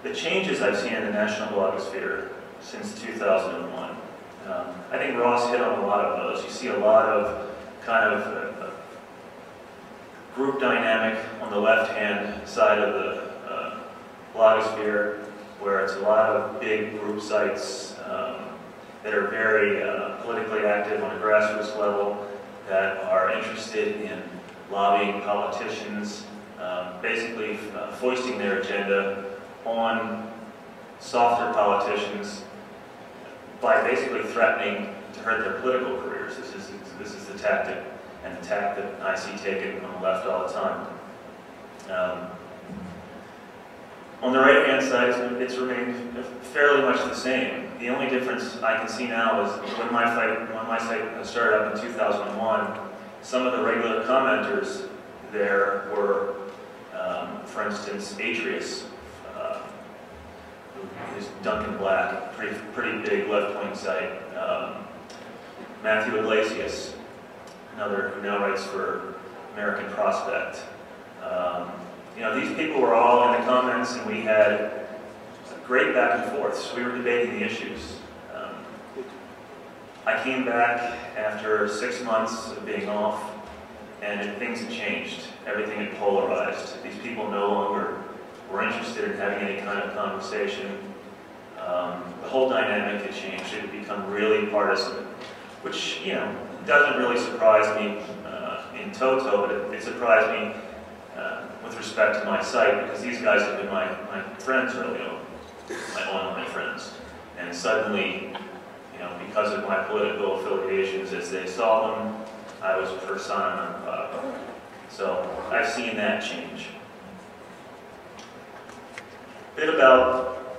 the changes I've seen in the national blogosphere since 2001. I think Ross hit on a lot of those. You see a lot of kind of group dynamic on the left-hand side of the blogosphere, where it's a lot of big group sites that are very politically active on a grassroots level, that are interested in lobbying politicians, basically foisting their agenda on softer politicians by basically threatening to hurt their political careers. This is the tactic and the tack that I see taken on the left all the time. On the right-hand side, it's remained fairly much the same. The only difference I can see now is when my site started up in 2001, some of the regular commenters there were, for instance, Atreus, who's Duncan Black, pretty big left-wing site. Matthew Iglesias, another who now writes for American Prospect. You know, these people were all in the comments, and we had great back and forths. We were debating the issues. I came back after 6 months of being off, and things had changed. Everything had polarized. These people no longer were interested in having any kind of conversation. The whole dynamic had changed. It had become really partisan, which, you know, doesn't really surprise me in toto, but it surprised me with respect to my site, because these guys have been my friends early on, my online friends. And suddenly, you know, because of my political affiliations as they saw them, I was persona non grata. So I've seen that change. A bit about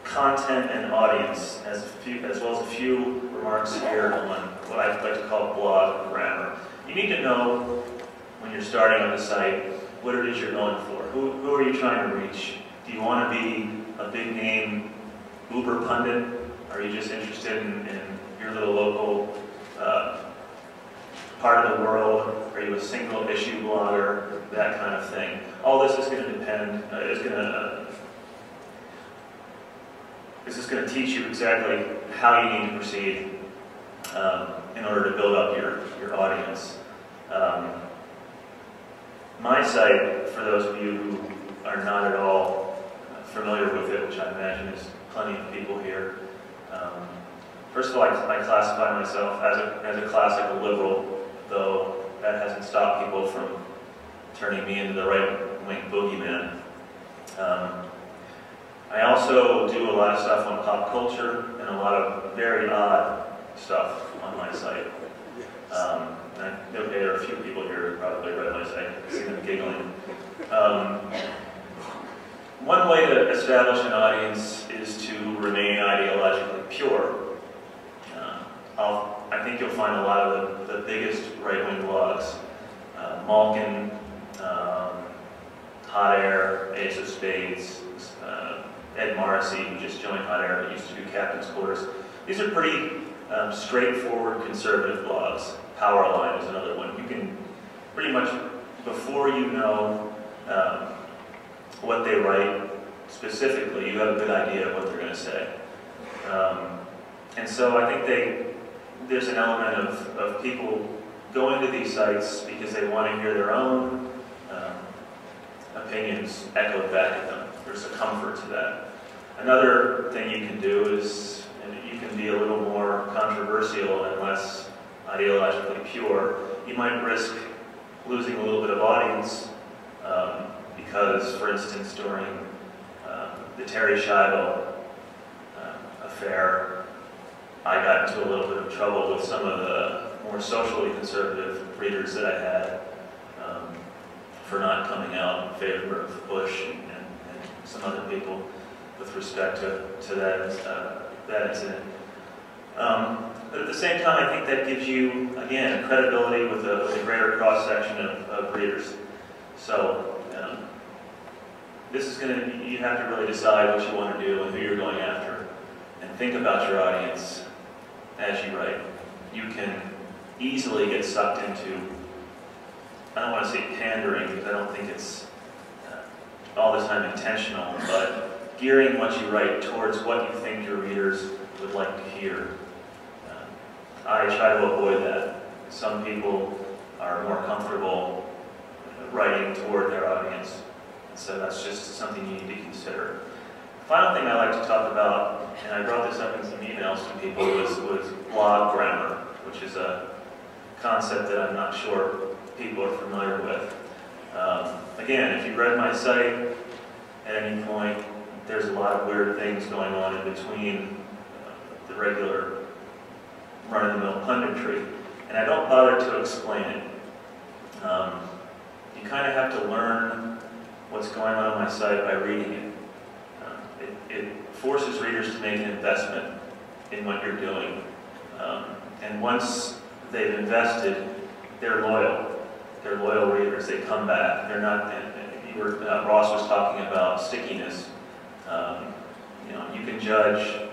content and audience, as well as a few remarks here on what I like to call blog grammar. You need to know when you're starting on the site what it is you're going for. Who are you trying to reach? Do you want to be a big name Uber pundit? Are you just interested in your little local part of the world? Are you a single issue blogger? That kind of thing. All this is going to depend, this is going to teach you exactly how you need to proceed in order to build up your audience. My site, for those of you who are not at all familiar with it, which I imagine is plenty of people here, first of all, I classify myself as a classical liberal, though that hasn't stopped people from turning me into the right-wing boogeyman. I also do a lot of stuff on pop culture and a lot of very odd stuff on my site. Okay, there are a few people here who probably read my site. I see them giggling. One way to establish an audience is to remain ideologically pure. I think you'll find a lot of the biggest right-wing blogs, Malkin, Hot Air, Ace of Spades, Ed Morrissey, who just joined Hot Air, but used to do Captain's Quarters. These are pretty straightforward conservative blogs. Powerline is another one. You can pretty much, before you know what they write specifically, you have a good idea of what they're going to say. And so I think there's an element of people going to these sites because they want to hear their own opinions echoed back at them. There's a comfort to that. Another thing you can do is you can be a little more controversial and less ideologically pure. You might risk losing a little bit of audience because, for instance, during the Terry Schiavo affair, I got into a little bit of trouble with some of the more socially conservative readers that I had for not coming out in favor of Bush and some other people with respect to that incident. But at the same time, I think that gives you, again, credibility with a greater cross-section of readers. So this is going to, you have to really decide what you want to do and who you're going after, and think about your audience as you write. You can easily get sucked into, I don't want to say pandering, because I don't think it's all the time intentional, but gearing what you write towards what you think your readers would like to hear. I try to avoid that. Some people are more comfortable writing toward their audience, and so that's just something you need to consider. The final thing I like to talk about, and I brought this up in some emails to people, was blog grammar, which is a concept that I'm not sure people are familiar with. Again, if you've read my site at any point, there's a lot of weird things going on in between the regular run-of-the-mill punditry, and I don't bother to explain it. You kind of have to learn what's going on my site by reading it. It forces readers to make an investment in what you're doing. And once they've invested, they're loyal. They're loyal readers. They come back. They're not. Ross was talking about stickiness. You can judge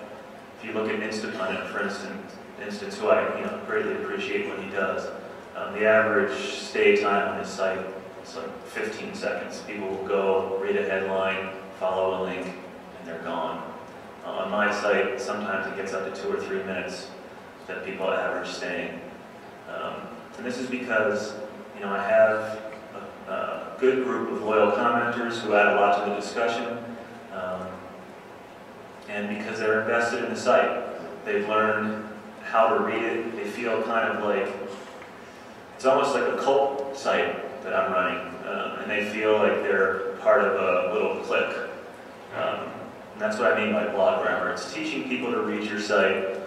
if you look at Instapundit, for instance, who I greatly appreciate what he does. The average stay time on his site is like 15 seconds. People will go, read a headline, follow a link, and they're gone. On my site, sometimes it gets up to 2 or 3 minutes that people average staying. And this is because I have a good group of loyal commenters who add a lot to the discussion, and because they're invested in the site. They've learned how to read it. They feel kind of like, it's almost like a cult site that I'm running, and they feel like they're part of a little clique. And that's what I mean by blog grammar. It's teaching people to read your site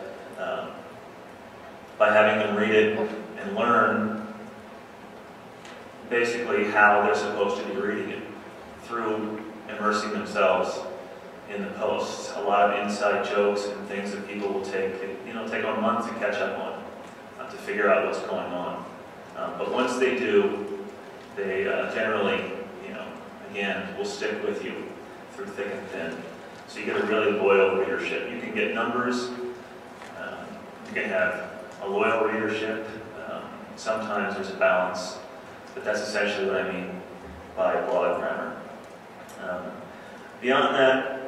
by having them read it and learn basically how they're supposed to be reading it through immersing themselves in the posts. A lot of inside jokes and things that people will take a month to catch up on, to figure out what's going on. But once they do, they generally, again, will stick with you through thick and thin. So you get a really loyal readership. You can get numbers. You can have a loyal readership. Sometimes there's a balance, but that's essentially what I mean by blog grammar. Beyond that,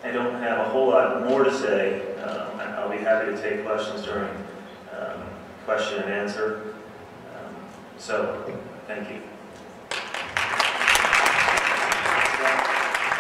I don't have a whole lot more to say. I'll be happy to take questions during question and answer. So, thank you.